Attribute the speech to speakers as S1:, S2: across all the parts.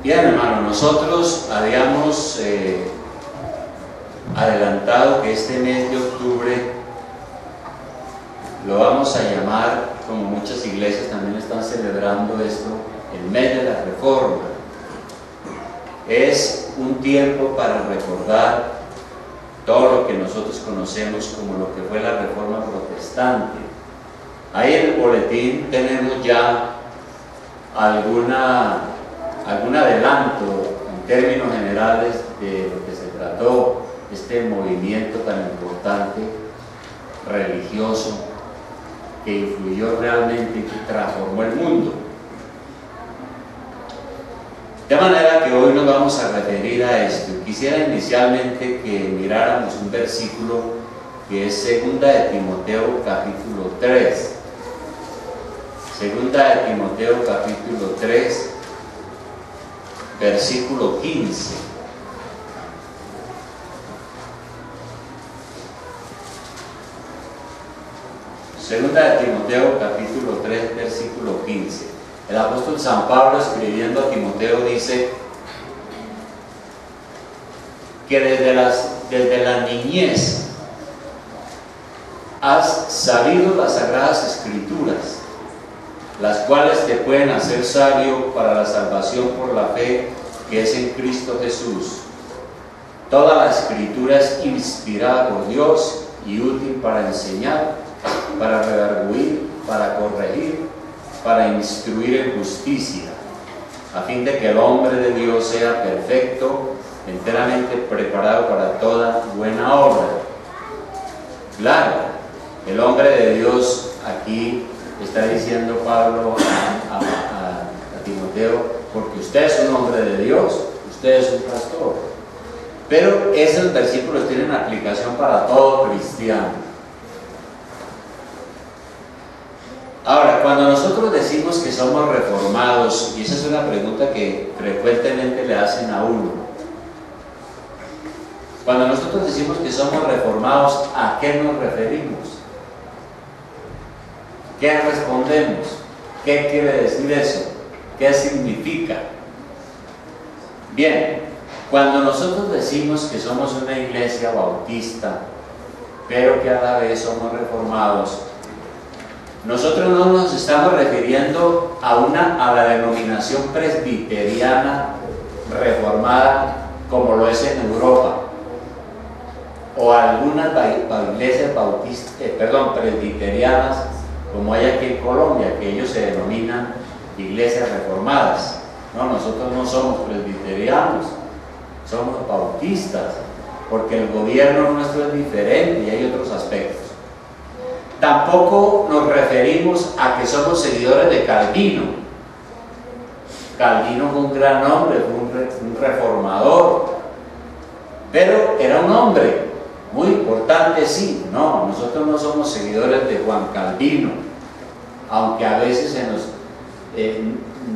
S1: Bien, hermano, nosotros habíamos adelantado que este mes de octubre lo vamos a llamar, como muchas iglesias también están celebrando esto, el mes de la Reforma. Es un tiempo para recordar todo lo que nosotros conocemos como lo que fue la Reforma Protestante. Ahí en el boletín tenemos ya algún adelanto en términos generales de lo que se trató este movimiento tan importante, religioso, que influyó realmente y que transformó el mundo. De manera que hoy nos vamos a referir a esto. Quisiera inicialmente que miráramos un versículo que es 2 de Timoteo capítulo 3. 2 de Timoteo capítulo 3, versículo 15. Segunda de Timoteo capítulo 3, versículo 15. El apóstol San Pablo, escribiendo a Timoteo, dice que desde la niñez has sabido las sagradas escrituras, las cuales te pueden hacer sabio para la salvación por la fe que es en Cristo Jesús. Toda la escritura es inspirada por Dios y útil para enseñar, para redarguir, para corregir, para instruir en justicia, a fin de que el hombre de Dios sea perfecto, enteramente preparado para toda buena obra. Claro, el hombre de Dios, aquí está diciendo Pablo a Timoteo, porque usted es un hombre de Dios, usted es un pastor. Pero esos versículos tienen aplicación para todo cristiano. Ahora, cuando nosotros decimos que somos reformados, y esa es una pregunta que frecuentemente le hacen a uno, cuando nosotros decimos que somos reformados, ¿a qué nos referimos? ¿Qué respondemos? ¿Qué quiere decir eso? ¿Qué significa? Bien, cuando nosotros decimos que somos una iglesia bautista, pero que a la vez somos reformados, nosotros no nos estamos refiriendo a la denominación presbiteriana reformada como lo es en Europa, o a algunas iglesias presbiterianas como hay aquí en Colombia, que ellos se denominan iglesias reformadas. No, nosotros no somos presbiterianos, somos bautistas, porque el gobierno nuestro es diferente y hay otros aspectos. Tampoco nos referimos a que somos seguidores de Calvino. Calvino fue un gran hombre, fue un reformador, pero era un hombre muy importante, sí. No, nosotros no somos seguidores de Juan Calvino, aunque a veces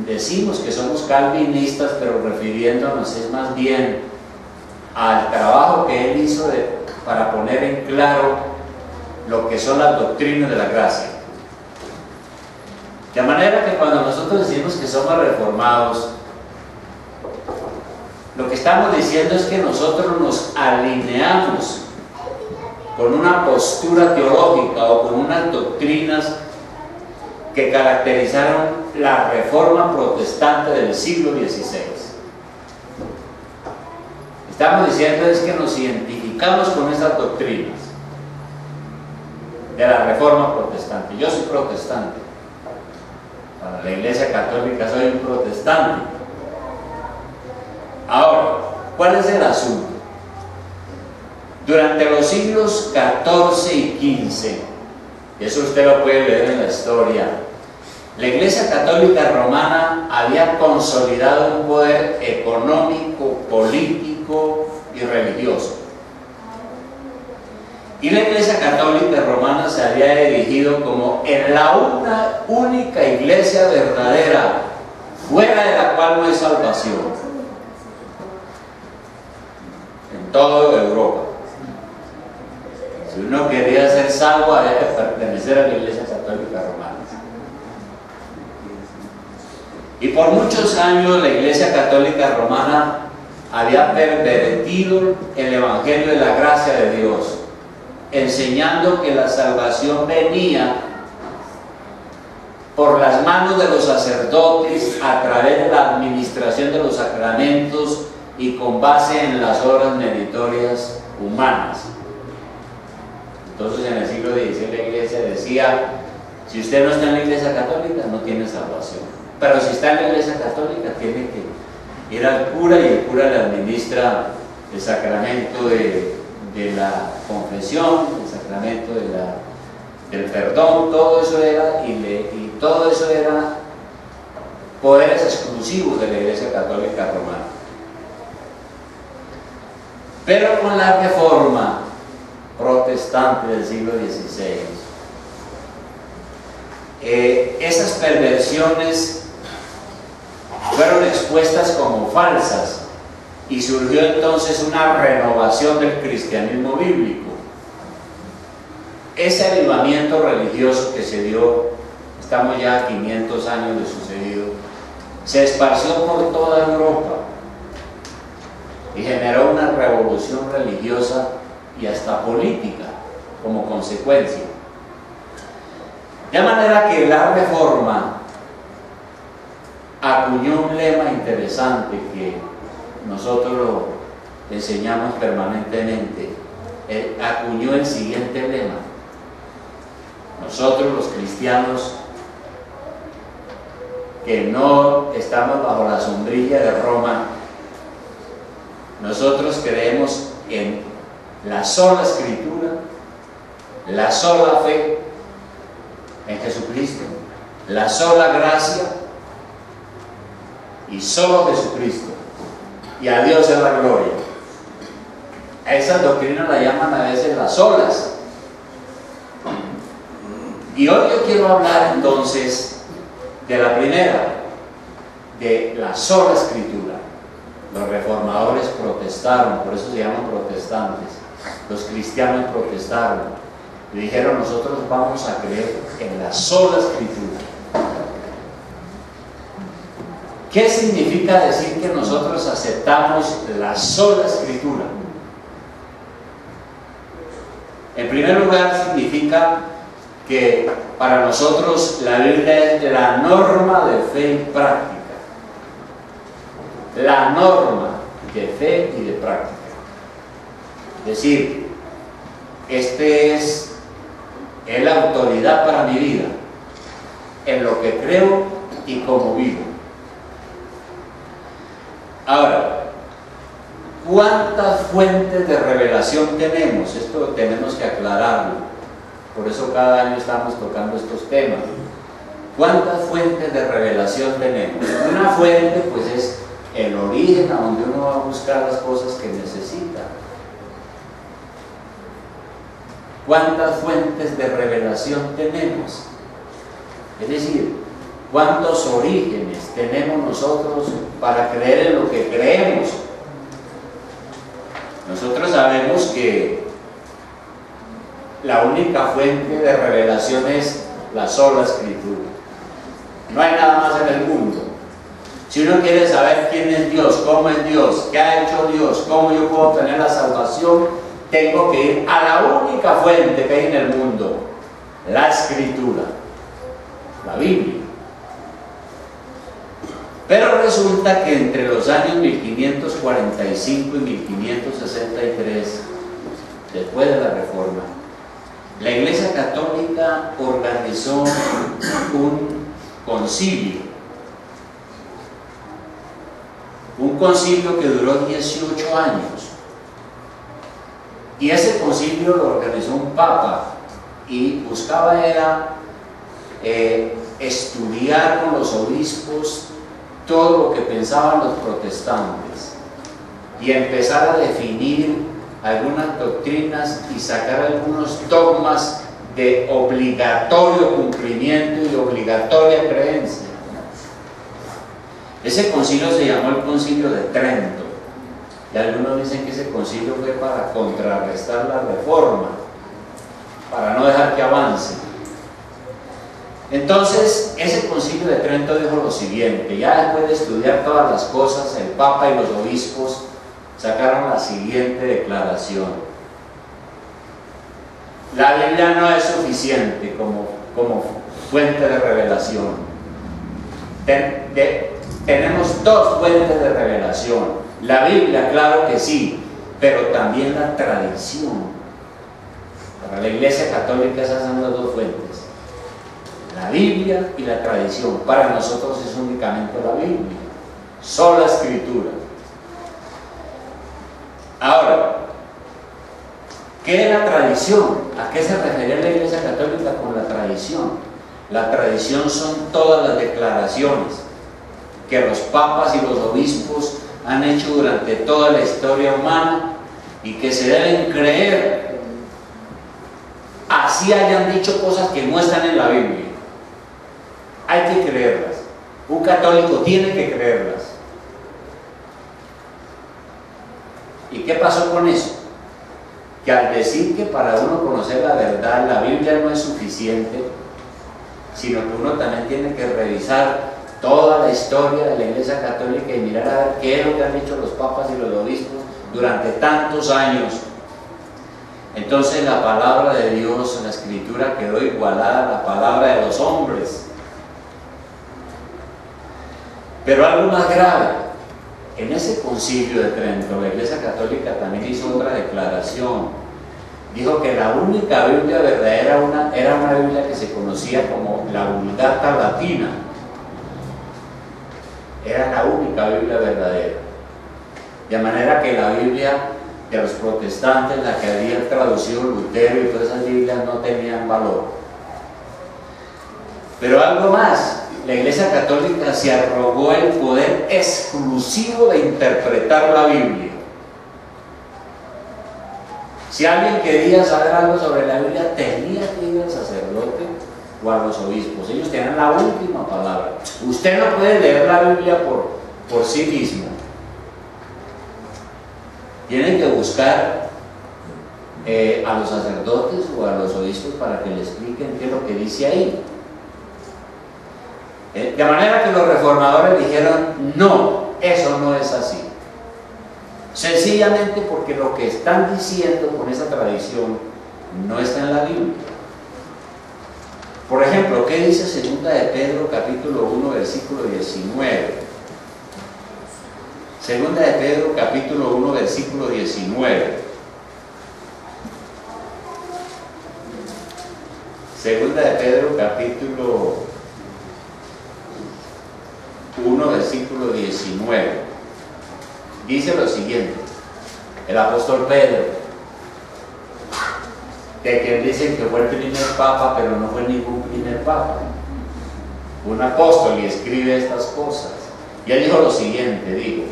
S1: decimos que somos calvinistas, pero refiriéndonos es más bien al trabajo que él hizo para poner en claro lo que son las doctrinas de la gracia. De manera que cuando nosotros decimos que somos reformados, lo que estamos diciendo es que nosotros nos alineamos con una postura teológica o con unas doctrinas que caracterizaron la Reforma Protestante del siglo XVI. Estamos diciendo es que nos identificamos con esas doctrinas de la Reforma Protestante. Yo soy protestante, para la Iglesia Católica soy un protestante. Ahora, ¿cuál es el asunto? Durante los siglos XIV y XV, eso usted lo puede leer en la historia, la Iglesia Católica Romana había consolidado un poder económico, político y religioso. Y la Iglesia Católica Romana se había erigido como en la única iglesia verdadera, fuera de la cual no hay salvación, en toda Europa. Si uno quería ser salvo, había que pertenecer a la Iglesia Católica Romana. Y por muchos años la Iglesia Católica Romana había pervertido el Evangelio de la gracia de Dios, enseñando que la salvación venía por las manos de los sacerdotes a través de la administración de los sacramentos y con base en las obras meritorias humanas. Entonces en el siglo XVI la Iglesia decía: si usted no está en la Iglesia Católica no tiene salvación, pero si está en la Iglesia Católica tiene que ir al cura y el cura le administra el sacramento de la confesión, el sacramento del perdón, todo eso era, y todo eso era poderes exclusivos de la Iglesia Católica Romana. Pero con la Reforma protestante del siglo XVI, esas perversiones fueron expuestas como falsas y surgió entonces una renovación del cristianismo bíblico. Ese avivamiento religioso que se dio, estamos ya a 500 años de sucedido, se esparció por toda Europa y generó una revolución religiosa y hasta política como consecuencia. De manera que la Reforma acuñó un lema interesante que nosotros lo enseñamos permanentemente. Acuñó el siguiente lema: nosotros los cristianos que no estamos bajo la sombrilla de Roma, nosotros creemos en la sola Escritura, la sola fe en Jesucristo, la sola gracia y solo Jesucristo, y a Dios es la gloria. A esas doctrinas la llaman a veces las solas. Y hoy yo quiero hablar entonces de la primera, de la sola Escritura. Los reformadores protestaron, por eso se llaman protestantes. Los cristianos protestaron y dijeron: nosotros vamos a creer en la sola Escritura. ¿Qué significa decir que nosotros aceptamos la sola Escritura? En primer lugar, significa que para nosotros la Biblia es la norma de fe y práctica. La norma de fe y de práctica. Es decir, es la autoridad para mi vida, en lo que creo y cómo vivo. Ahora, ¿cuántas fuentes de revelación tenemos? Esto tenemos que aclararlo. Por eso cada año estamos tocando estos temas. ¿Cuántas fuentes de revelación tenemos? Una fuente pues es el origen a donde uno va a buscar las cosas que necesita. ¿Cuántas fuentes de revelación tenemos? Es decir, ¿cuántos orígenes tenemos nosotros para creer en lo que creemos? Nosotros sabemos que la única fuente de revelación es la sola Escritura. No hay nada más en el mundo. Si uno quiere saber quién es Dios, cómo es Dios, qué ha hecho Dios, cómo yo puedo obtener la salvación, tengo que ir a la única fuente que hay en el mundo: la Escritura, la Biblia. Pero resulta que entre los años 1545 y 1563, después de la Reforma, la Iglesia Católica organizó un concilio que duró 18 años. Y ese concilio lo organizó un papa y buscaba estudiar con los obispos todo lo que pensaban los protestantes y empezar a definir algunas doctrinas y sacar algunos dogmas de obligatorio cumplimiento y obligatoria creencia. Ese concilio se llamó el Concilio de Trento, y algunos dicen que ese concilio fue para contrarrestar la Reforma, para no dejar que avance. Entonces, ese concilio de Trento dijo lo siguiente, ya después de estudiar todas las cosas, el Papa y los obispos sacaron la siguiente declaración: la Biblia no es suficiente como fuente de revelación. Tenemos dos fuentes de revelación: la Biblia, claro que sí, pero también la tradición. Para la Iglesia Católica esas son las dos fuentes, la Biblia y la tradición. Para nosotros es únicamente la Biblia, sola Escritura. Ahora, ¿qué es la tradición? ¿A qué se refería la Iglesia Católica con la tradición? La tradición son todas las declaraciones que los papas y los obispos han hecho durante toda la historia humana y que se deben creer, así hayan dicho cosas que no están en la Biblia. Hay que creerlas. Un católico tiene que creerlas. ¿Y qué pasó con eso? Que al decir que para uno conocer la verdad la Biblia no es suficiente, sino que uno también tiene que revisar toda la historia de la Iglesia Católica y mirar a ver qué es lo que han hecho los papas y los obispos durante tantos años. Entonces la palabra de Dios, la Escritura, quedó igualada a la palabra de los hombres. Pero algo más grave, en ese concilio de Trento, la Iglesia Católica también hizo otra declaración. Dijo que la única Biblia verdadera era una Biblia que se conocía como la Vulgata Latina. Era la única Biblia verdadera. De manera que la Biblia de los protestantes, la que había traducido Lutero y todas esas Biblias, no tenían valor. Pero algo más, la Iglesia Católica se arrogó el poder exclusivo de interpretar la Biblia. Si alguien quería saber algo sobre la Biblia, tenía que ir al sacerdote o a los obispos. Ellos tenían la última palabra. Usted no puede leer la Biblia por sí mismo. Tienen que buscar a los sacerdotes o a los obispos para que le expliquen qué es lo que dice ahí. De manera que los reformadores dijeron: no, eso no es así. Sencillamente porque lo que están diciendo con esa tradición no está en la Biblia. Por ejemplo, ¿qué dice 2 de Pedro capítulo 1 versículo 19? 2 de Pedro capítulo 1 versículo 19. 2 de Pedro capítulo 1 versículo 19 dice lo siguiente: el apóstol Pedro, de quien dicen que fue el primer papa, pero no fue ningún primer papa, un apóstol, y escribe estas cosas. Y él dijo lo siguiente, digo: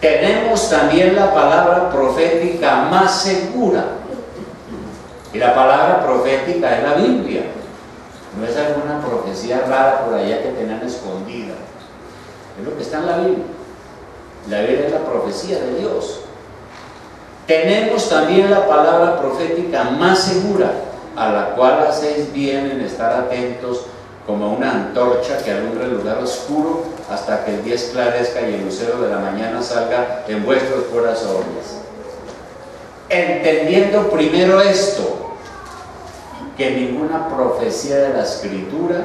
S1: tenemos también la palabra profética más segura. Y la palabra profética es la Biblia, no es alguna profecía rara por allá que tenían escondida. Es lo que está en la Biblia. La Biblia es la profecía de Dios. Tenemos también la palabra profética más segura, a la cual hacéis bien en estar atentos como una antorcha que alumbra el lugar oscuro hasta que el día esclarezca y el lucero de la mañana salga en vuestros corazones. Entendiendo primero esto, que ninguna profecía de la Escritura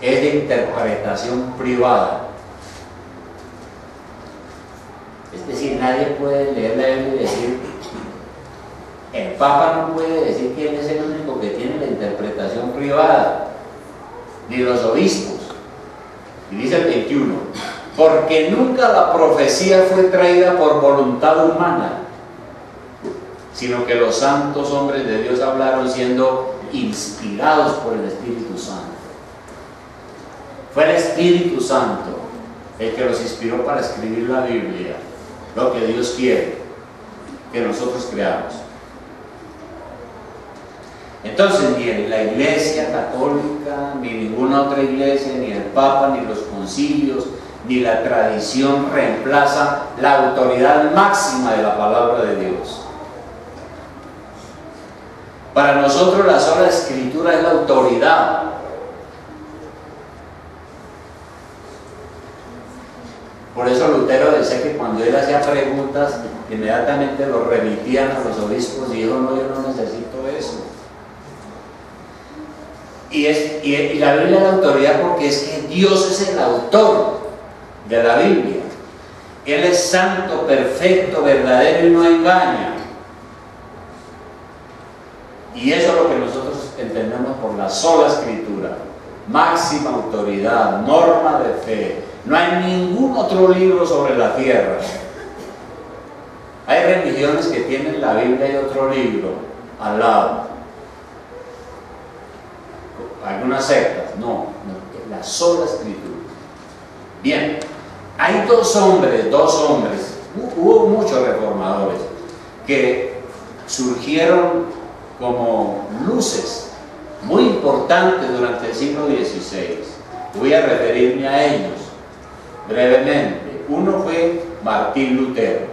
S1: es de interpretación privada. Es decir, nadie puede leer la Biblia y decir, el Papa no puede decir que él es el único que tiene la interpretación privada, ni los obispos. Y dice el 21, porque nunca la profecía fue traída por voluntad humana, sino que los santos hombres de Dios hablaron siendo inspirados por el Espíritu Santo. Fue el Espíritu Santo el que los inspiró para escribir la Biblia, lo que Dios quiere que nosotros creamos. Entonces, ni en la Iglesia Católica, ni ninguna otra iglesia, ni el Papa, ni los concilios, ni la tradición reemplaza la autoridad máxima de la palabra de Dios. Para nosotros la sola Escritura es la autoridad, Por eso Lutero decía que cuando él hacía preguntas, inmediatamente lo remitían a los obispos y dijo, no, yo no necesito eso. Y la Biblia es la autoridad porque es que Dios es el autor de la Biblia. Él es santo, perfecto, verdadero y no engaña. Y eso es lo que nosotros entendemos por la sola escritura. Máxima autoridad, norma de fe. No hay ningún otro libro sobre la tierra. Hay religiones que tienen la Biblia y otro libro al lado. Algunas sectas, no, la sola escritura. Bien, hay dos hombres, hubo muchos reformadores que surgieron como luces muy importantes durante el siglo XVI. Voy a referirme a ellos brevemente. Uno fue Martín Lutero,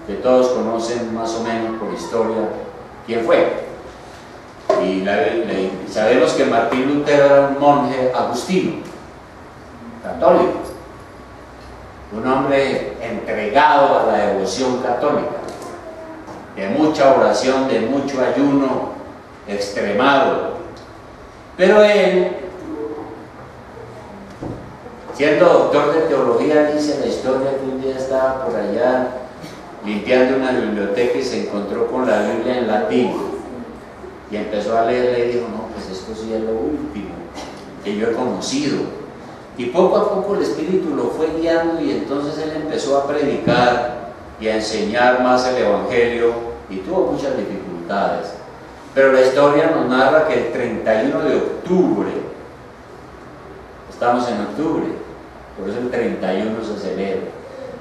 S1: que todos conocen más o menos por historia quién fue. Y sabemos que Martín Lutero era un monje agustino, católico, un hombre entregado a la devoción católica, de mucha oración, de mucho ayuno extremado. Pero él, siendo doctor de teología, dice la historia que un día estaba por allá limpiando una biblioteca y se encontró con la Biblia en latín. Y empezó a leerla y dijo, no, pues esto sí es lo último que yo he conocido. Y poco a poco el Espíritu lo fue guiando y entonces él empezó a predicar y a enseñar más el Evangelio y tuvo muchas dificultades. Pero la historia nos narra que el 31 de octubre, estamos en octubre, por eso el 31 se celebra.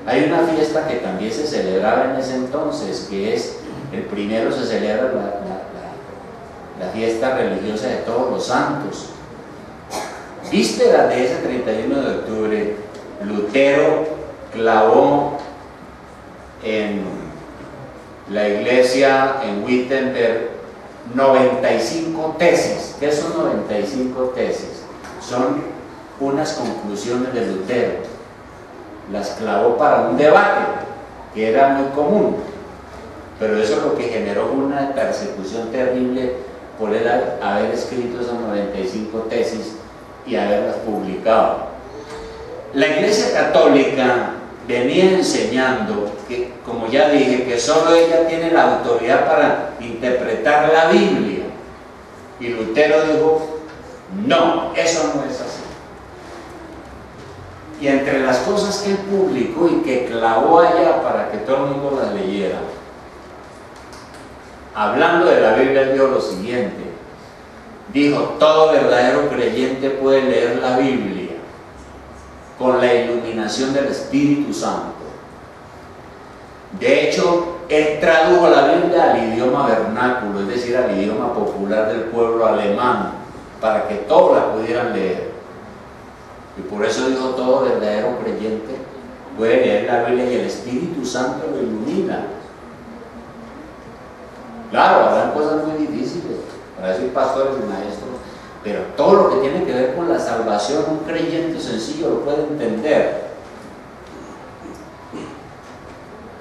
S1: Hay una fiesta que también se celebraba en ese entonces, que es, el primero se celebra la fiesta religiosa de todos los santos. Víspera de ese 31 de octubre, Lutero clavó en la iglesia en Wittenberg 95 tesis. ¿Qué son 95 tesis? Son unas conclusiones de Lutero. Las clavó para un debate que era muy común, pero eso es lo que generó una persecución terrible por él haber escrito esas 95 tesis y haberlas publicado. La Iglesia Católica venía enseñando que, como ya dije, que solo ella tiene la autoridad para interpretar la Biblia. Y Lutero dijo, no, eso no es así. Y entre las cosas que él publicó y que clavó allá para que todo el mundo las leyera, hablando de la Biblia, él dijo lo siguiente. Dijo, todo verdadero creyente puede leer la Biblia con la iluminación del Espíritu Santo. De hecho, él tradujo la Biblia al idioma vernáculo, es decir, al idioma popular del pueblo alemán, para que todos la pudieran leer. Y por eso dijo, todo verdadero creyente puede leer la Biblia y el Espíritu Santo lo ilumina. Claro, habrán cosas muy difíciles para decir pastores y maestros, pero todo lo que tiene que ver con la salvación, un creyente sencillo lo puede entender.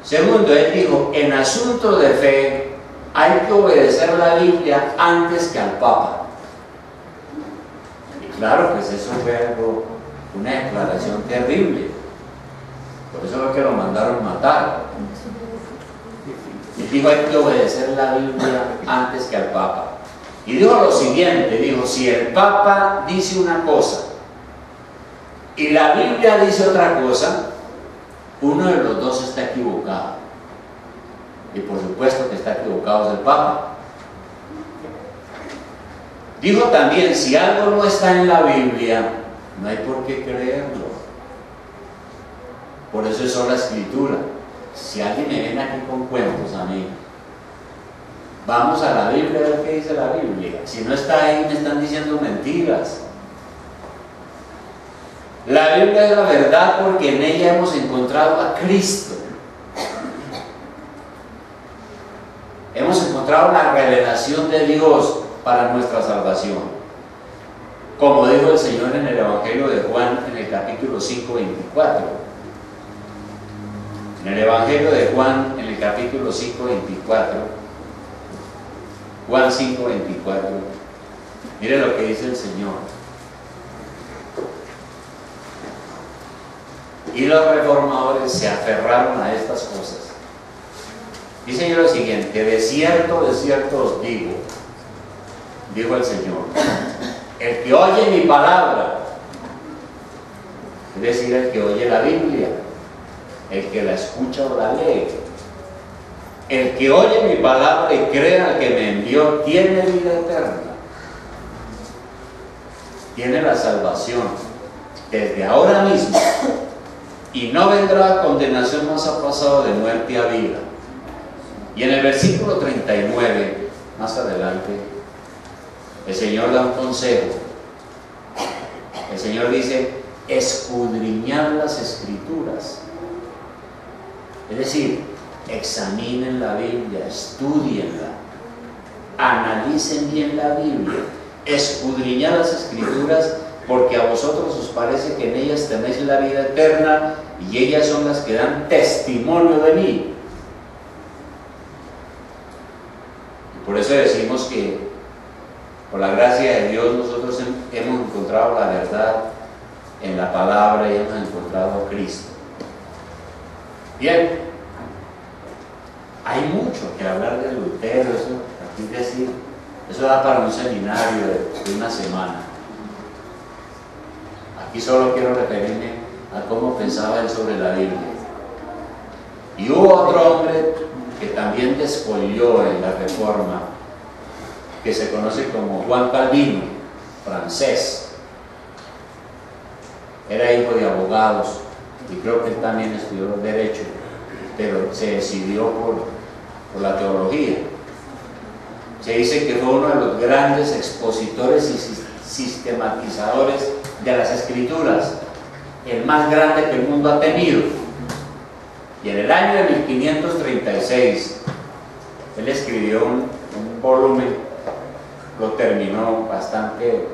S1: Segundo, él dijo, en asuntos de fe hay que obedecer la Biblia antes que al Papa. Y claro, pues eso fue algo, una declaración terrible. Por eso fue que lo mandaron matar. Y dijo, hay que obedecer la Biblia antes que al Papa. Y dijo lo siguiente, dijo, si el Papa dice una cosa y la Biblia dice otra cosa, uno de los dos está equivocado. Y por supuesto que está equivocado es el Papa. Dijo también, si algo no está en la Biblia, no hay por qué creerlo. Por eso es sola escritura. Si alguien me viene aquí con cuentos a mí, vamos a la Biblia a ver qué dice la Biblia. Si no está ahí, me están diciendo mentiras. La Biblia es la verdad porque en ella hemos encontrado a Cristo. Hemos encontrado la revelación de Dios para nuestra salvación. como dijo el Señor en el Evangelio de Juan en el capítulo 5, 24. En el Evangelio de Juan en el capítulo 5, 24, Juan 5, 24, mire lo que dice el Señor. Y los reformadores se aferraron a estas cosas. Dice yo lo siguiente: de cierto os digo, dijo el Señor, el que oye mi palabra, es decir, el que oye la Biblia, el que la escucha o la lee, el que oye mi palabra y cree al que me envió, tiene vida eterna, tiene la salvación desde ahora mismo, y no vendrá condenación, más ha pasado de muerte a vida. Y en el versículo 39, más adelante, el Señor da un consejo. El Señor dice: escudriñad las Escrituras. Es decir, examinen la Biblia, estudienla, analicen bien la Biblia, escudriñad las Escrituras, porque a vosotros os parece que en ellas tenéis la vida eterna, y ellas son las que dan testimonio de mí. Y por eso decimos que, por la gracia de Dios, nosotros hemos encontrado la verdad en la palabra y hemos encontrado a Cristo. Bien, hay mucho que hablar de Lutero, eso da para un seminario de una semana. Aquí solo quiero referirme a cómo pensaba él sobre la Biblia. Y hubo otro hombre que también descolló en la Reforma, que se conoce como Juan Calvino, francés. Era hijo de abogados y creo que él también estudió Derecho, pero se decidió por la teología. Se dice que fue uno de los grandes expositores y sistematizadores de las Escrituras, el más grande que el mundo ha tenido. Y en el año de 1536 él escribió un volumen, lo terminó, bastante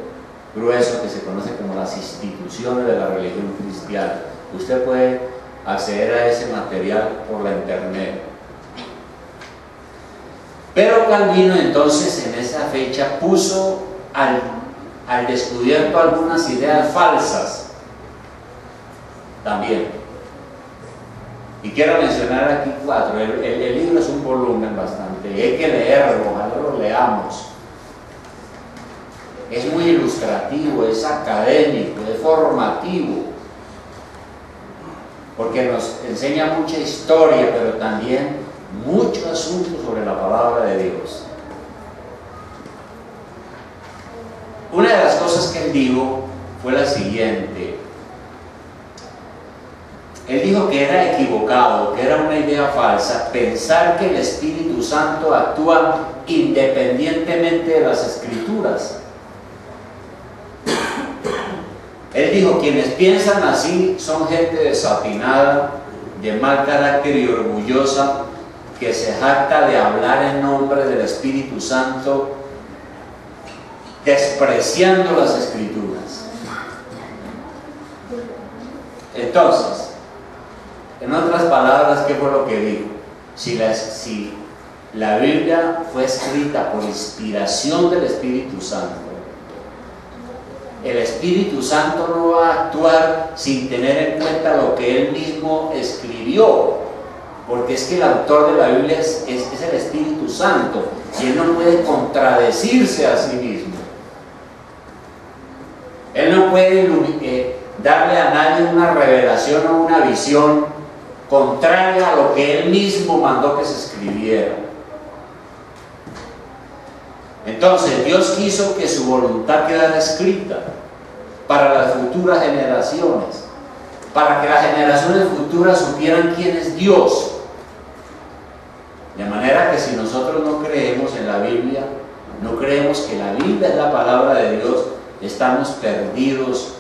S1: grueso, que se conoce como Las instituciones de la religión cristiana. Usted puede acceder a ese material por la internet. Pero Calvino entonces en esa fecha puso al descubierto algunas ideas falsas también. Y quiero mencionar aquí 4. El libro es un volumen bastante, hay que leerlo, ojalá lo leamos. Es muy ilustrativo, es académico, es formativo, porque nos enseña mucha historia, pero también mucho asunto sobre la palabra de Dios. Una de las cosas que él dijo fue la siguiente: él dijo que era equivocado, que era una idea falsa, pensar que el Espíritu Santo actúa independientemente de las Escrituras. Él dijo: quienes piensan así son gente desatinada, de mal carácter y orgullosa, que se jacta de hablar en nombre del Espíritu Santo, despreciando las Escrituras. Entonces, en otras palabras, ¿qué fue lo que dijo? Si la Biblia fue escrita por inspiración del Espíritu Santo, el Espíritu Santo no va a actuar sin tener en cuenta lo que él mismo escribió, porque es que el autor de la Biblia es el Espíritu Santo, y él no puede contradecirse a sí mismo. Él no puede darle a nadie una revelación o una visión contraria a lo que él mismo mandó que se escribiera. Entonces Dios quiso que su voluntad quedara escrita para las futuras generaciones, para que las generaciones futuras supieran quién es Dios. De manera que si nosotros no creemos en la Biblia, no creemos que la Biblia es la palabra de Dios, estamos perdidos,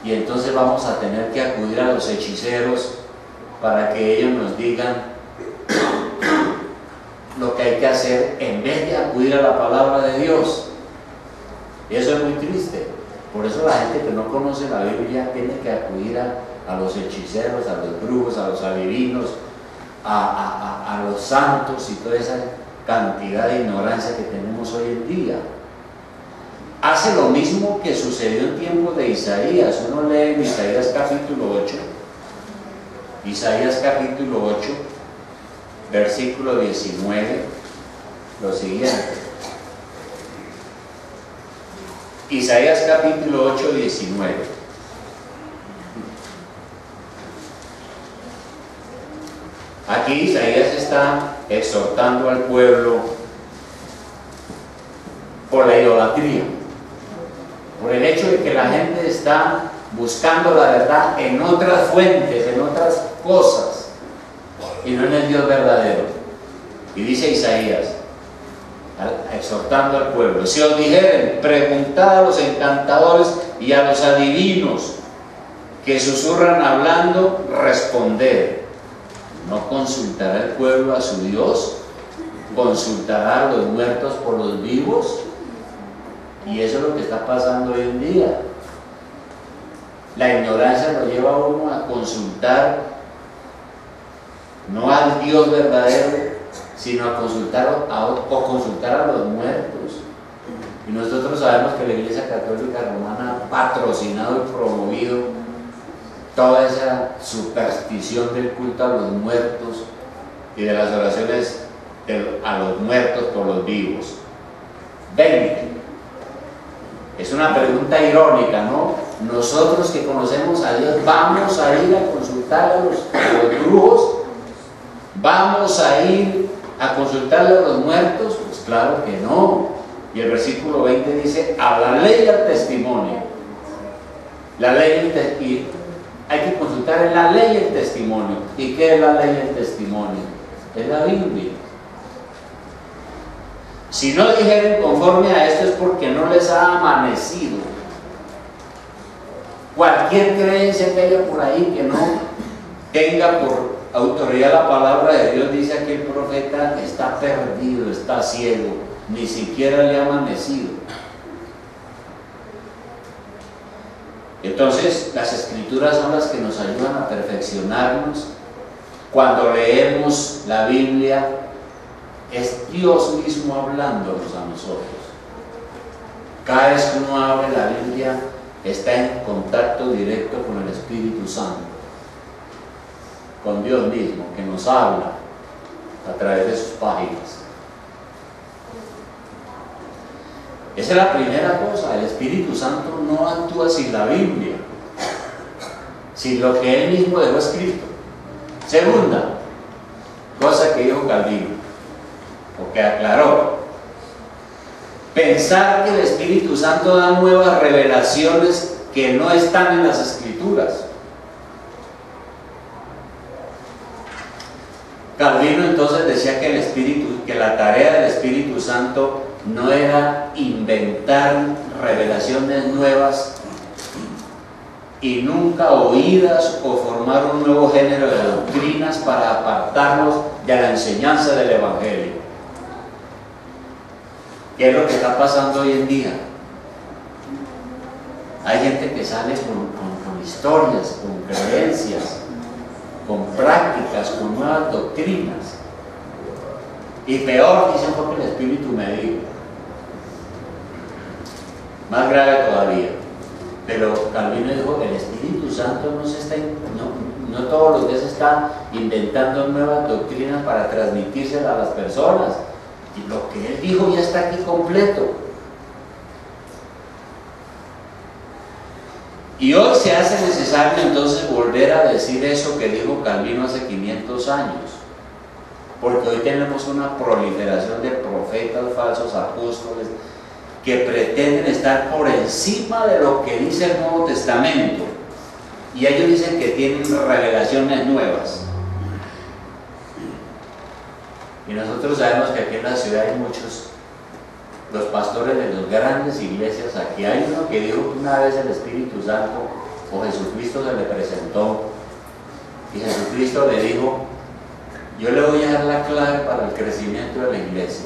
S1: y entonces vamos a tener que acudir a los hechiceros para que ellos nos digan lo que hay que hacer en vez de acudir a la palabra de Dios. Y eso es muy triste. Por eso la gente que no conoce la Biblia tiene que acudir a los hechiceros, a los brujos, a los adivinos, a los santos y toda esa cantidad de ignorancia que tenemos hoy en día. Hace lo mismo que sucedió en tiempos de Isaías. Uno lee en Isaías capítulo 8, Isaías capítulo 8, versículo 19, lo siguiente. Isaías capítulo 8, 19. Aquí Isaías está exhortando al pueblo por la idolatría, por el hecho de que la gente está buscando la verdad en otras fuentes, en otras cosas, y no en el Dios verdadero. Y dice Isaías, exhortando al pueblo: si os dijeren, preguntad a los encantadores y a los adivinos que susurran hablando, responded. ¿No consultará el pueblo a su Dios? ¿Consultará a los muertos por los vivos? Y eso es lo que está pasando hoy en día. La ignorancia lo lleva a uno a consultar no al Dios verdadero, sino a consultar a los muertos. Y nosotros sabemos que la Iglesia Católica Romana ha patrocinado y promovido toda esa superstición del culto a los muertos y de las oraciones a los muertos por los vivos. 20. Es una pregunta irónica, ¿no? Nosotros que conocemos a Dios, ¿vamos a ir a consultar a los brujos? ¿Vamos a ir a consultarle a los muertos? Pues claro que no. Y el versículo 20 dice: a la ley y al testimonio. La ley y hay que consultar en la ley y el testimonio. ¿Y qué es la ley y el testimonio? Es la Biblia. Si no dijeren conforme a esto, es porque no les ha amanecido. Cualquier creencia que haya por ahí que no tenga por autoridad la palabra de Dios, dice que el profeta está perdido, está ciego, ni siquiera le ha amanecido. Entonces, las Escrituras son las que nos ayudan a perfeccionarnos. Cuando leemos la Biblia, es Dios mismo hablándonos a nosotros. Cada vez que uno abre la Biblia, está en contacto directo con el Espíritu Santo, con Dios mismo, que nos habla a través de sus páginas. Esa es la primera cosa. El Espíritu Santo no actúa sin la Biblia, sin lo que Él mismo dejó escrito. Segunda cosa que dijo Calvino, o que aclaró: pensar que el Espíritu Santo da nuevas revelaciones que no están en las Escrituras. Calvino entonces decía que la tarea del Espíritu Santo no era inventar revelaciones nuevas y nunca oídas, o formar un nuevo género de doctrinas para apartarlos de la enseñanza del Evangelio. ¿Qué es lo que está pasando hoy en día? Hay gente que sale con historias, con creencias, con prácticas, con nuevas doctrinas. Y peor, dicen, porque el Espíritu me dijo. Más grave todavía. Pero Calvino dijo: el Espíritu Santo no todos los días está inventando nuevas doctrinas para transmitírselas a las personas. Y lo que él dijo ya está aquí completo. Y hoy se hace necesario entonces volver a decir eso que dijo Calvino hace 500 años. Porque hoy tenemos una proliferación de profetas falsos, apóstoles, que pretenden estar por encima de lo que dice el Nuevo Testamento. Y ellos dicen que tienen revelaciones nuevas. Y nosotros sabemos que aquí en la ciudad hay muchos, los pastores de las grandes iglesias. Aquí hay uno que dijo que una vez el Espíritu Santo o Jesucristo se le presentó, y Jesucristo le dijo: yo le voy a dar la clave para el crecimiento de la iglesia.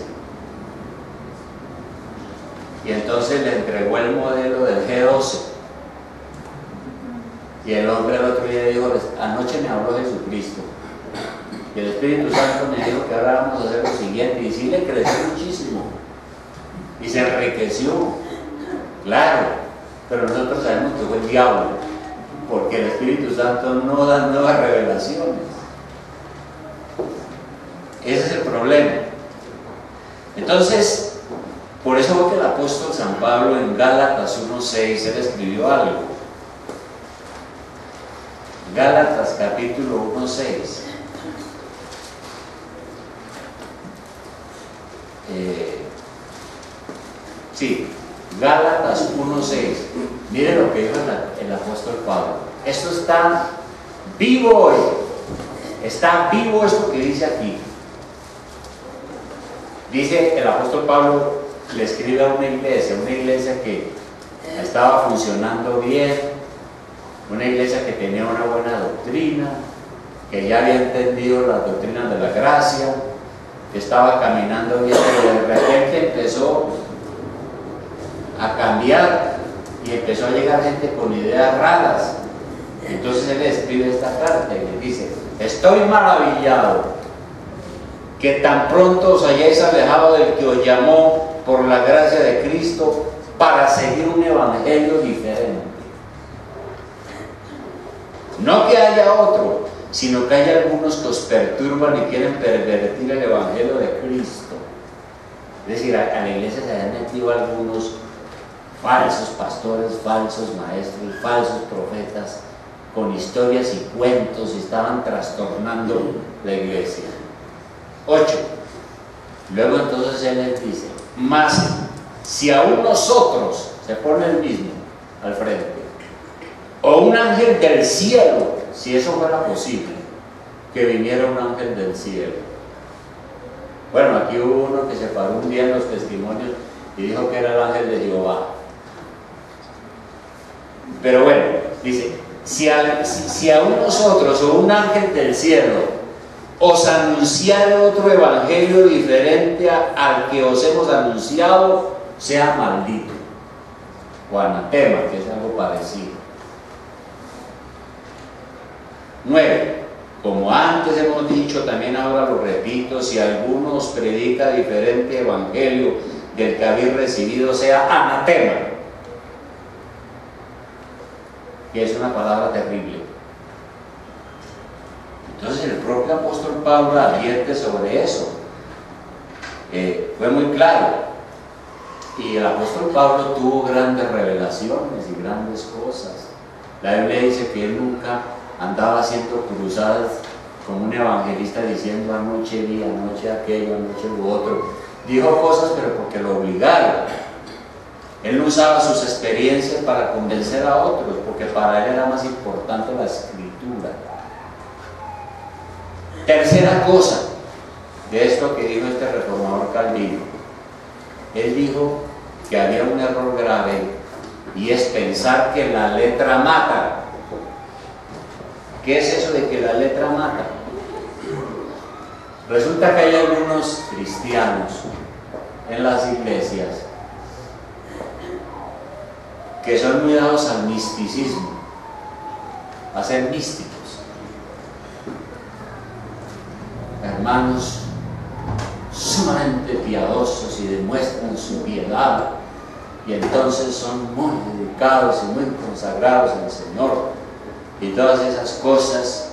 S1: y entonces le entregó el modelo del G12. Y el hombre el otro día dijo, anoche me habló Jesucristo. Y el Espíritu Santo me dijo que ahora vamos a hacer lo siguiente. Y sí le creció muchísimo. Y se enriqueció. Claro. Pero nosotros sabemos que fue el diablo. Porque el Espíritu Santo no da nuevas revelaciones. Ese es el problema. Entonces, por eso fue que el apóstol San Pablo en Gálatas 1:6 él escribió algo. Gálatas capítulo 1:6. Sí, Gálatas 1:6. Mire lo que dijo el apóstol Pablo. Esto está vivo hoy. Está vivo esto que dice aquí. Dice el apóstol Pablo, le escribe a una iglesia que estaba funcionando bien, una iglesia que tenía una buena doctrina, que ya había entendido las doctrinas de la gracia, que estaba caminando bien, pero de repente empezó a cambiar y empezó a llegar gente con ideas raras. Entonces él escribe esta carta y le dice: estoy maravillado que tan pronto os hayáis alejado del que os llamó por la gracia de Cristo para seguir un evangelio diferente. No que haya otro, sino que hay algunos que os perturban y quieren pervertir el evangelio de Cristo. Es decir, a la iglesia se han metido algunos falsos pastores, falsos maestros, falsos profetas, con historias y cuentos, y estaban trastornando la iglesia. 8. Luego entonces él les dice: mas si aún nosotros, se pone el mismo al frente, o un ángel del cielo, si eso fuera posible, que viniera un ángel del cielo. Bueno, aquí hubo uno que se paró un día en los testimonios y dijo que era el ángel de Jehová. Pero bueno, dice: si aún nosotros o un ángel del cielo os anunciare otro evangelio diferente al que os hemos anunciado, sea maldito, o anatema, que es algo parecido. 9. Como antes hemos dicho, también ahora lo repito: si alguno os predica diferente evangelio del que habéis recibido, sea anatema, que es una palabra terrible. Entonces el propio apóstol Pablo advierte sobre eso. Fue muy claro. Y el apóstol Pablo tuvo grandes revelaciones y grandes cosas. La Biblia dice que él nunca andaba haciendo cruzadas como un evangelista diciendo: anoche vi, anoche aquello, anoche lo otro. Dijo cosas, pero porque lo obligaron. Él no usaba sus experiencias para convencer a otros, porque para él era más importante la escritura. Tercera cosa de esto que dijo este reformador Calvino: él dijo que había un error grave, y es pensar que la letra mata. ¿Qué es eso de que la letra mata? Resulta que hay algunos cristianos en las iglesias que son muy dados al misticismo, a ser místicos. Hermanos sumamente piadosos y demuestran su piedad, y entonces son muy dedicados y muy consagrados al Señor y todas esas cosas,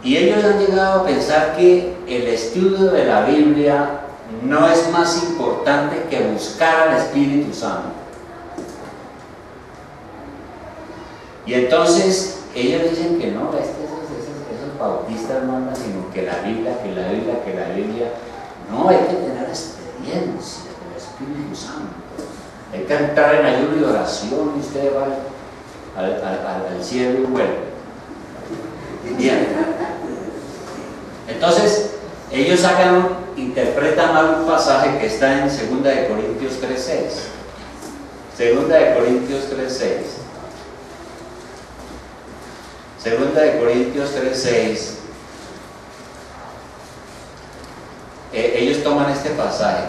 S1: y ellos han llegado a pensar que el estudio de la Biblia no es más importante que buscar al Espíritu Santo. Y entonces ellos dicen que no, esos bautistas no andan sino que la Biblia. No, hay que tener experiencia del Espíritu Santo. Hay que entrar en ayuno y oración, y usted va al cielo y vuelve. Bien. Entonces, ellos interpretan mal un pasaje que está en 2 Corintios 3:6. 2 Corintios 3:6. 2 Corintios 3:6. Ellos toman este pasaje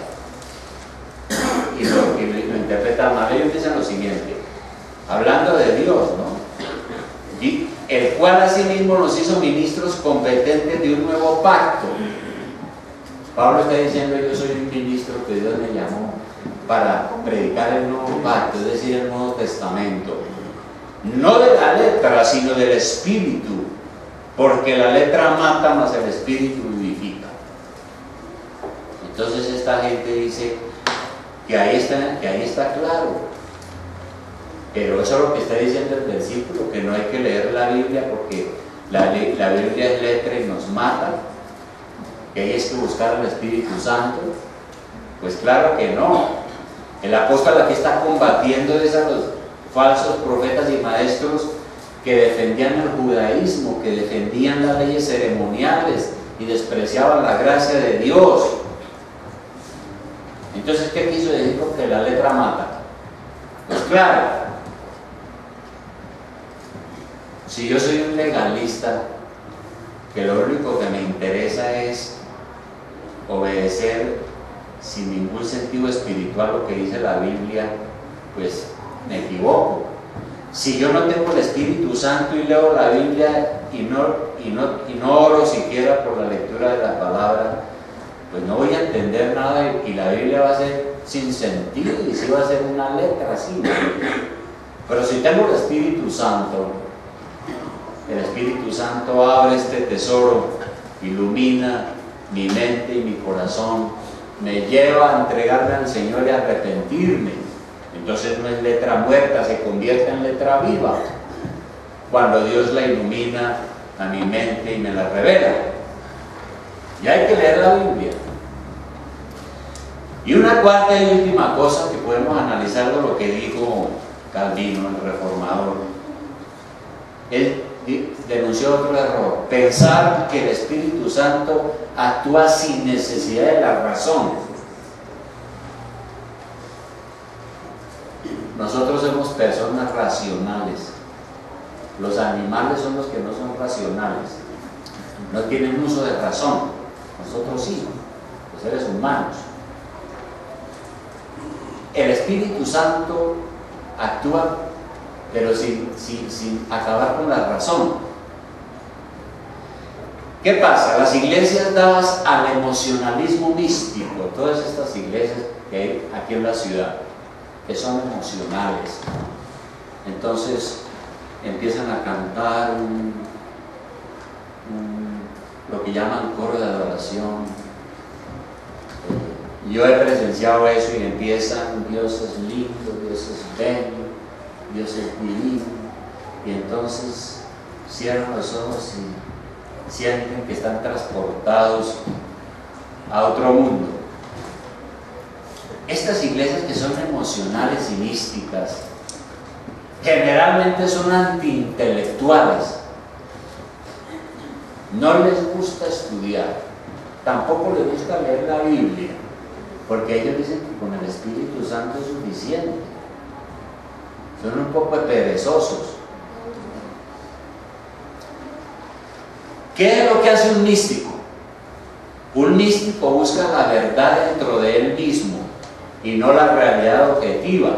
S1: y lo interpretan mal. Ellos dicen lo siguiente, hablando de Dios, ¿no? Y el cual asimismo nos hizo ministros competentes de un nuevo pacto. Pablo está diciendo, yo soy un ministro que Dios me llamó para predicar el nuevo pacto, es decir, el Nuevo Testamento. No de la letra, sino del Espíritu, porque la letra mata, mas el Espíritu vivifica. Entonces esta gente dice que ahí está claro. Pero eso es lo que está diciendo el versículo, que no hay que leer la Biblia porque la Biblia es letra y nos mata, que ahí es que buscar al Espíritu Santo. Pues claro que no. El apóstol aquí está combatiendo a los falsos profetas y maestros que defendían el judaísmo, que defendían las leyes ceremoniales y despreciaban la gracia de Dios. Entonces, ¿qué quiso decir con que la letra mata? Pues claro, si yo soy un legalista, que lo único que me interesa es obedecer sin ningún sentido espiritual lo que dice la Biblia, pues me equivoco. Si yo no tengo el Espíritu Santo y leo la Biblia y no oro siquiera por la lectura de la palabra, pues no voy a entender nada y la Biblia va a ser sin sentido y sí va a ser una letra así. Pero si tengo el Espíritu Santo abre este tesoro, ilumina mi mente y mi corazón, me lleva a entregarme al Señor y a arrepentirme. Entonces no es letra muerta, se convierte en letra viva cuando Dios la ilumina a mi mente y me la revela. Y hay que leer la Biblia. Y una cuarta y última cosa que podemos analizar de lo que dijo Calvino, el reformador. Él denunció otro error: pensar que el Espíritu Santo actúa sin necesidad de la razón. Nosotros somos personas racionales. Los animales son los que no son racionales, no tienen uso de razón. Nosotros sí, los seres humanos. El Espíritu Santo actúa, pero sin acabar con la razón. ¿Qué pasa? Las iglesias dadas al emocionalismo místico, todas estas iglesias que hay aquí en la ciudad, que son emocionales, entonces empiezan a cantar lo que llaman coro de adoración. Yo he presenciado eso y empiezan: Dios es lindo, Dios es bello, Dios es divino, y entonces cierran los ojos y sienten que están transportados a otro mundo. Estas iglesias que son emocionales y místicas generalmente son antiintelectuales, no les gusta estudiar, tampoco les gusta leer la Biblia, porque ellos dicen que con el Espíritu Santo es suficiente. Son un poco perezosos. ¿Qué es lo que hace un místico? Un místico busca la verdad dentro de él mismo y no la realidad objetiva,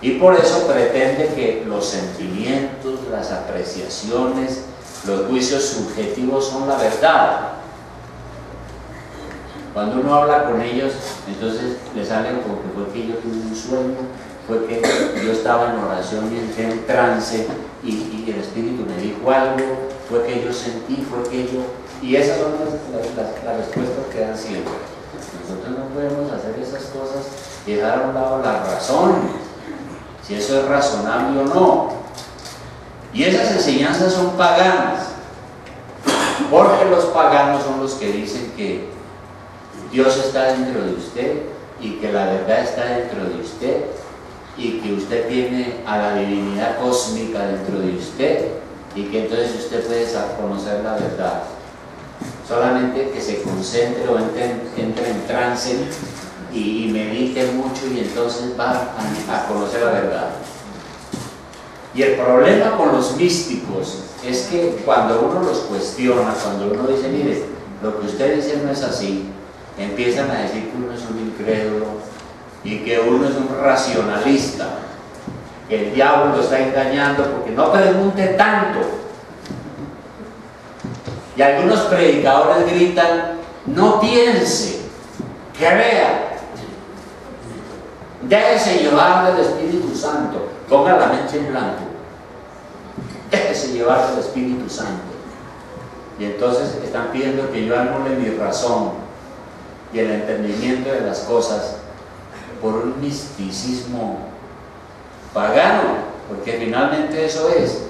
S1: y por eso pretende que los sentimientos, las apreciaciones, los juicios subjetivos son la verdad. Cuando uno habla con ellos, entonces le salen como que fue que yo tuve un sueño, fue que yo estaba en oración y entré en trance y el Espíritu me dijo algo, fue que yo sentí, fue que yo... Y esas son las respuestas que dan siempre. Nosotros no podemos hacer esas cosas y dejar a un lado la razón, si eso es razonable o no. Y esas enseñanzas son paganas, porque los paganos son los que dicen que Dios está dentro de usted y que la verdad está dentro de usted y que usted tiene a la divinidad cósmica dentro de usted y que entonces usted puede conocer la verdad. Solamente que se concentre o entre en trance y medite mucho y entonces va a conocer la verdad. Y el problema con los místicos es que cuando uno los cuestiona, cuando uno dice: mire, lo que usted dice no es así, empiezan a decir que uno es un incrédulo, y que uno es un racionalista, que el diablo lo está engañando porque no pregunte tanto. Y algunos predicadores gritan: no piense, crea, déjese llevar del Espíritu Santo, ponga la mente en blanco, déjese llevar del Espíritu Santo. Y entonces están pidiendo que yo anule mi razón y el entendimiento de las cosas por un misticismo pagano, porque finalmente eso es,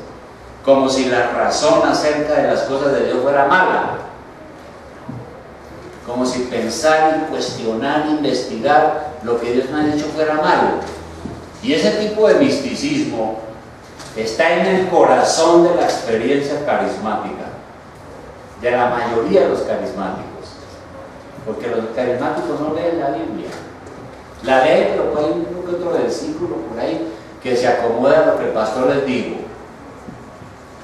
S1: como si la razón acerca de las cosas de Dios fuera mala, como si pensar y cuestionar, investigar lo que Dios me ha dicho fuera malo. Y ese tipo de misticismo está en el corazón de la experiencia carismática, de la mayoría de los carismáticos, porque los carismáticos no leen la Biblia, la leen, pero hay un que otro versículo por ahí que se acomoda a lo que el pastor les dijo.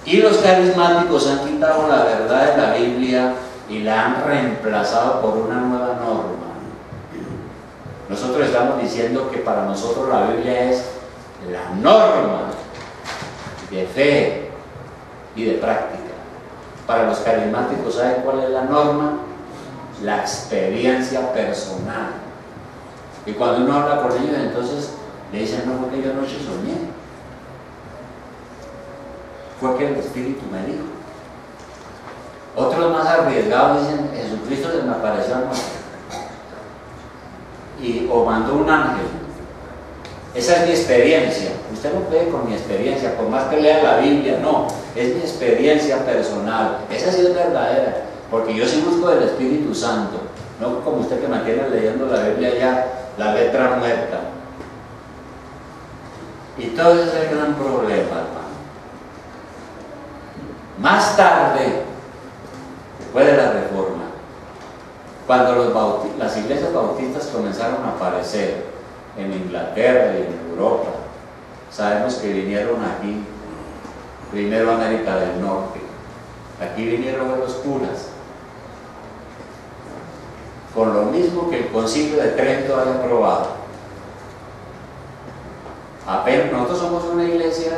S1: Y los carismáticos han quitado la verdad de la Biblia y la han reemplazado por una nueva norma. Nosotros estamos diciendo que para nosotros la Biblia es la norma de fe y de práctica. Para los carismáticos, ¿saben cuál es la norma? La experiencia personal. Y cuando uno habla con ellos, entonces le dicen: no, porque yo anoche soñé, fue que el Espíritu me dijo. Otros más arriesgados dicen: Jesucristo se me apareció anoche o mandó un ángel. Esa es mi experiencia. Usted no puede con mi experiencia, por más que lea la Biblia, no, es mi experiencia personal. Esa sí es verdadera, porque yo sí busco del Espíritu Santo, no como usted que mantiene leyendo la Biblia ya, la letra muerta. Y todo ese es el gran problema, hermano. Más tarde, después de la Reforma, cuando las iglesias bautistas comenzaron a aparecer en Inglaterra y en Europa, sabemos que vinieron aquí, primero a América del Norte, aquí vinieron los curas, con lo mismo que el Concilio de Trento había aprobado. Apenas, nosotros somos una iglesia,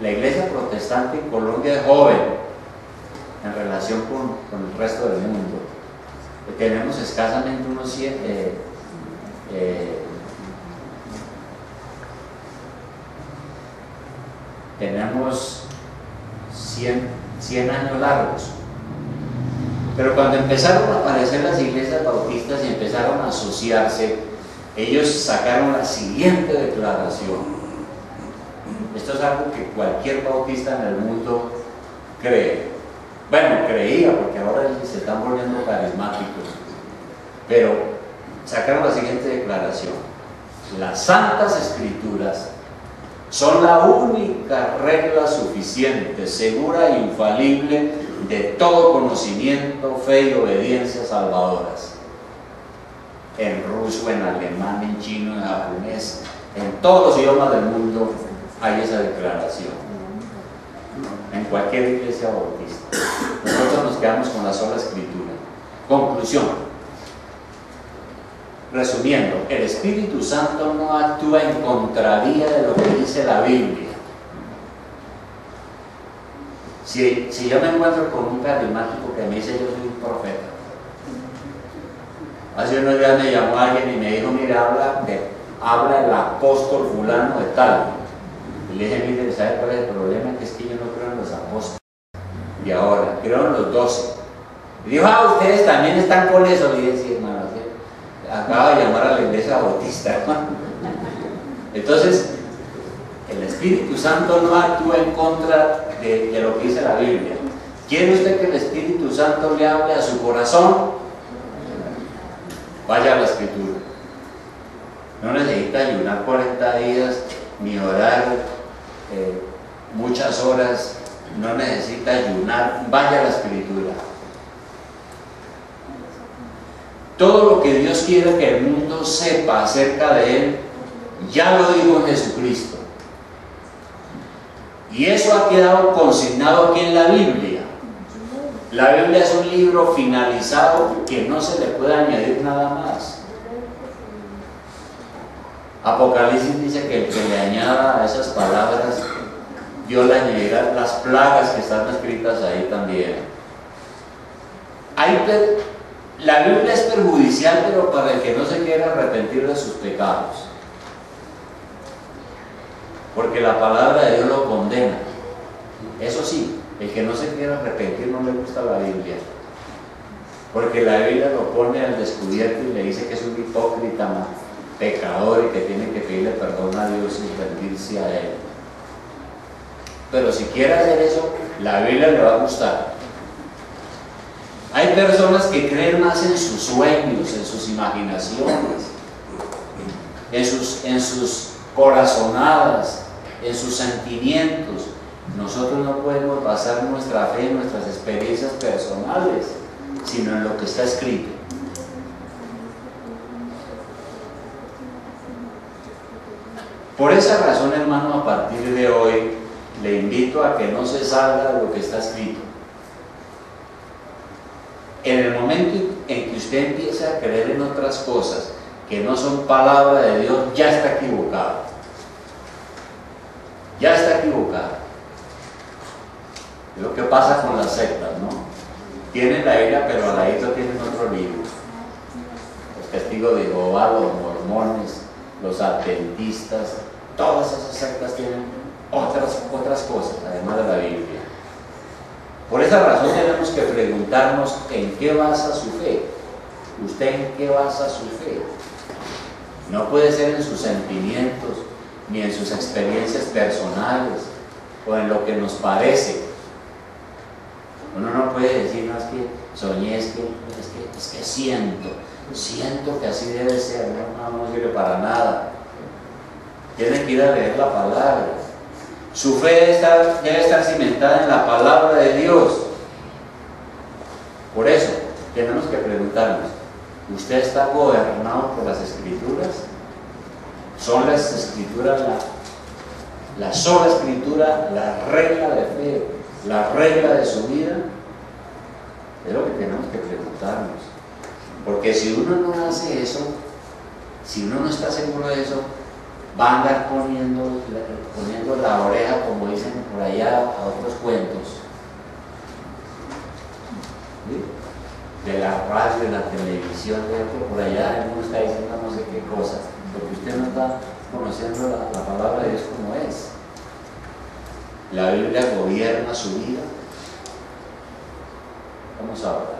S1: la iglesia protestante en Colombia es joven en relación con el resto del mundo. Tenemos escasamente unos 100 años largos. Pero cuando empezaron a aparecer las iglesias bautistas y empezaron a asociarse, ellos sacaron la siguiente declaración. Esto es algo que cualquier bautista en el mundo cree. Bueno, creía, porque ahora se están volviendo carismáticos. Pero sacaron la siguiente declaración: las Santas Escrituras son la única regla suficiente, segura e infalible de todo conocimiento, fe y obediencia salvadoras. En ruso, en alemán, en chino, en japonés, en todos los idiomas del mundo hay esa declaración. En cualquier iglesia bautista. Nosotros nos quedamos con la sola Escritura. Conclusión. Resumiendo, el Espíritu Santo no actúa en contravía de lo que dice la Biblia. Si yo me encuentro con un carismático que me dice: yo soy un profeta, hace unos días me llamó alguien y me dijo: mira, habla el apóstol fulano de tal. Y le dije: mire, ¿sabe cuál es el problema? Que es que yo no creo en los apóstoles y ahora creo en los 12. Y dijo: ustedes también están con eso. Le dije: sí, hermano, acaba de llamar a la iglesia bautista, hermano. Entonces, el Espíritu Santo no actúa en contra de lo que dice la Biblia. ¿Quiere usted que el Espíritu Santo le hable a su corazón? Vaya a la Escritura. No necesita ayunar 40 días, ni orar muchas horas, no necesita ayunar, vaya a la Escritura. Todo lo que Dios quiere que el mundo sepa acerca de Él, ya lo dijo Jesucristo. Y eso ha quedado consignado aquí en la Biblia. La Biblia es un libro finalizado que no se le puede añadir nada más. Apocalipsis dice que el que le añada a esas palabras, Dios le añadirá las plagas que están escritas ahí también. La Biblia es perjudicial, pero para el que no se quiera arrepentir de sus pecados. Porque la palabra de Dios lo condena. Eso sí, el que no se quiera arrepentir no le gusta la Biblia. Porque la Biblia lo pone al descubierto y le dice que es un hipócrita, pecador y que tiene que pedirle perdón a Dios y rendirse a Él. Pero si quiere hacer eso, la Biblia le va a gustar. Hay personas que creen más en sus sueños, en sus imaginaciones, en sus corazonadas, en sus sentimientos. Nosotros no podemos basar nuestra fe en nuestras experiencias personales, sino en lo que está escrito. Por esa razón, hermano, a partir de hoy le invito a que no se salga de lo que está escrito. En el momento en que usted empieza a creer en otras cosas que no son palabra de Dios, ya está equivocado. Ya está equivocado. Es lo que pasa con las sectas, ¿no? Tienen la Biblia, pero al ladito tienen otro libro. Los testigos de Jehová, los mormones, los adventistas, todas esas sectas tienen otras cosas, además de la Biblia. Por esa razón tenemos que preguntarnos en qué basa su fe. ¿Usted en qué basa su fe? No puede ser en sus sentimientos, ni en sus experiencias personales, o en lo que nos parece. Uno no puede decir, no, es que soñé, es que siento que así debe ser, no sirve para nada. Tiene que ir a leer la palabra. Su fe debe estar cimentada en la palabra de Dios. Por eso tenemos que preguntarnos, ¿usted está gobernado por las Escrituras? ¿Son las Escrituras la sola Escritura, la regla de fe, la regla de su vida? Es lo que tenemos que preguntarnos. Porque si uno no hace eso, si uno no está seguro de eso, va a andar poniendo la oreja, como dicen por allá, a otros cuentos. ¿Sí? De la radio, de la televisión, de otro por allá, uno está diciendo no sé qué cosas, porque usted no está conociendo la palabra de Dios como es. La Biblia gobierna su vida. Vamos a orar.